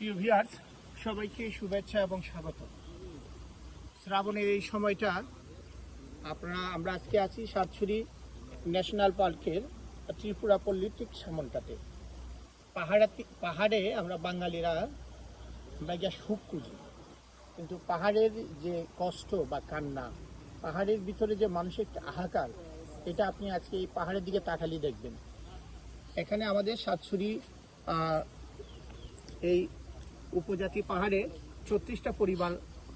প্রিয় ভিউয়ার্স, সবাইকে শুভেচ্ছা এবং স্বাগত। শ্রাবণের এই সময়টা আমরা আজকে আছি সাতছড়ি ন্যাশনাল পার্কের ত্রিপুরা পল্লীর ঠিক সামনটাতে। পাহাড়ে আমরা বাঙালিরা গিয়ে সুখ খুঁজি, কিন্তু পাহাড়ের যে কষ্ট বা কান্না, পাহাড়ের ভিতরে যে মানুষের একটা হাহাকার, এটা আপনি আজকে এই পাহাড়ের দিকে তাকালি দেখবেন। এখানে আমাদের সাতছড়ি এই উপজাতি পাহাড়ে 36টা পরিবার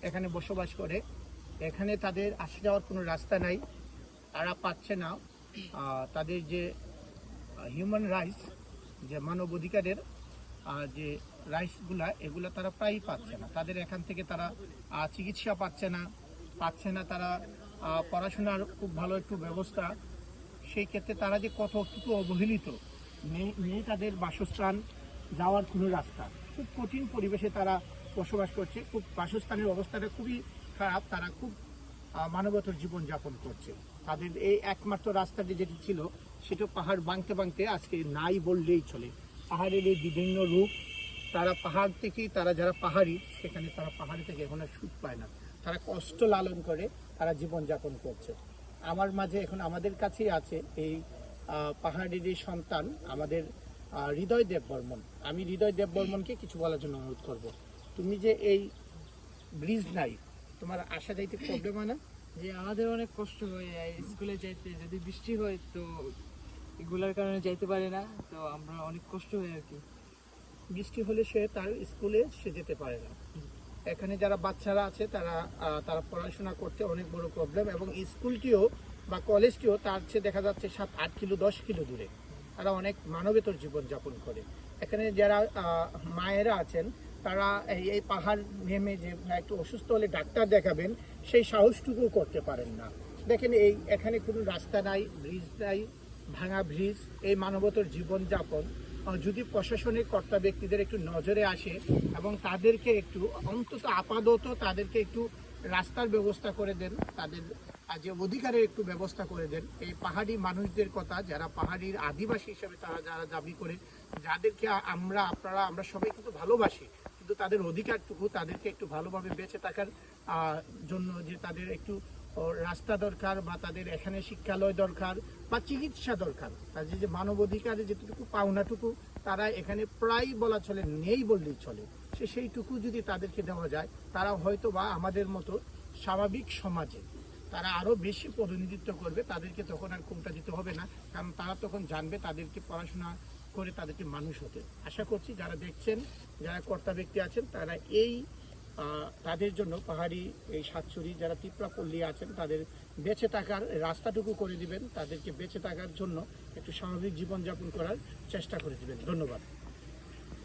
এখানে বসবাস করে। এখানে তাদের আসে যাওয়ার কোনো রাস্তা নাই, তারা পাচ্ছে না তাদের যে হিউম্যান রাইটস, যে মানব অধিকারের যে রাইটসগুলা, এগুলো তারা প্রায়ই পাচ্ছে না। তাদের এখান থেকে তারা চিকিৎসা পাচ্ছে না তারা পড়াশোনার খুব ভালো একটু ব্যবস্থা। সেই ক্ষেত্রে তারা যে কতটুকু অবহেলিত, নেই তাদের বাসস্থান, যাওয়ার কোনো রাস্তা, খুব কঠিন পরিবেশে তারা বসবাস করছে। খুব বাসস্থানের অবস্থাটা খুবই খারাপ, তারা খুব মানবতার জীবনযাপন করছে। তাদের এই একমাত্র রাস্তাটি যেটি ছিল, সেটা পাহাড় ভাঙতে আজকে নাই বললেই চলে। পাহাড়ের এই বিভিন্ন রূপ, তারা পাহাড় থেকেই, তারা যারা পাহাড়ি, সেখানে তারা পাহাড়ি থেকে এখন আর সুখ পায় না, তারা কষ্ট লালন করে তারা জীবনযাপন করছে। আমার মাঝে এখন আমাদের কাছেই আছে এই পাহাড়ের এই সন্তান, আমাদের হৃদয় দেববর্মন। আমি হৃদয় দেববর্মনকে কিছু বলার জন্য অনুরোধ করব। তুমি যে এই ব্রিজ নাই, তোমার আসা যাইতে প্রবলেম হয় না? যে আমাদের অনেক কষ্ট হয় স্কুলে যাইতে, যদি বৃষ্টি হয় তো এগুলার কারণে যাইতে পারে না, তো আমরা অনেক কষ্ট হয় আর কি। বৃষ্টি হলে সে তার স্কুলে যেতে পারে না। এখানে যারা বাচ্চারা আছে তারা পড়াশোনা করতে অনেক বড় প্রবলেম, এবং স্কুলটিও বা কলেজটিও তার চেয়ে দেখা যাচ্ছে 7-8 কিলো 10 কিলো দূরে। তারা অনেক মানবেতর জীবনযাপন করে। এখানে যারা মায়েরা আছেন, তারা এই পাহাড় নেমে যে একটু অসুস্থ হলে ডাক্তার দেখাবেন, সেই সাহসটুকুও করতে পারেন না। দেখেন, এখানে কোনো রাস্তা নাই, ব্রিজ নাই, ভাঙা ব্রিজ। এই মানবতার জীবনযাপন যদি প্রশাসনিক কর্তা ব্যক্তিদের একটু নজরে আসে এবং তাদেরকে একটু অন্তত আপাতত তাদেরকে একটু রাস্তার ব্যবস্থা করে দেন, তাদের যে অধিকারের একটু ব্যবস্থা করে দেন। এই পাহাড়ি মানুষদের কথা, যারা পাহাড়ির আদিবাসী হিসেবে তারা যারা দাবি করে, যাদেরকে আমরা সবাই কিন্তু ভালোবাসি, কিন্তু তাদের অধিকারটুকু তাদেরকে একটু ভালোভাবে বেঁচে থাকার জন্য, যে তাদের একটু রাস্তা দরকার, বা তাদের এখানে শিক্ষালয় দরকার, বা চিকিৎসা দরকার, তাদের যে মানব অধিকারে যেটুকু পাওনাটুকু তারা এখানে প্রায় বলা চলে নেই বললেই চলে, সেইটুকু যদি তাদেরকে দেওয়া যায়, তারা হয়তো বা আমাদের মতো স্বাভাবিক সমাজে তারা আরও বেশি প্রতিনিধিত্ব করবে। তাদেরকে তখন আর কোনটা দিতে হবে না, কারণ তারা তখন জানবে তাদেরকে পড়াশোনা করে তাদেরকে মানুষ হতে। আশা করছি যারা দেখছেন, যারা কর্তা ব্যক্তি আছেন, তারা তাদের জন্য পাহাড়ি এই সাতছড়ি যারা ত্রিপুরা পল্লী আছেন, তাদের বেঁচে থাকার রাস্তাটুকু করে দিবেন, তাদেরকে বেঁচে থাকার জন্য একটু স্বাভাবিক জীবনযাপন করার চেষ্টা করে দিবেন। ধন্যবাদ।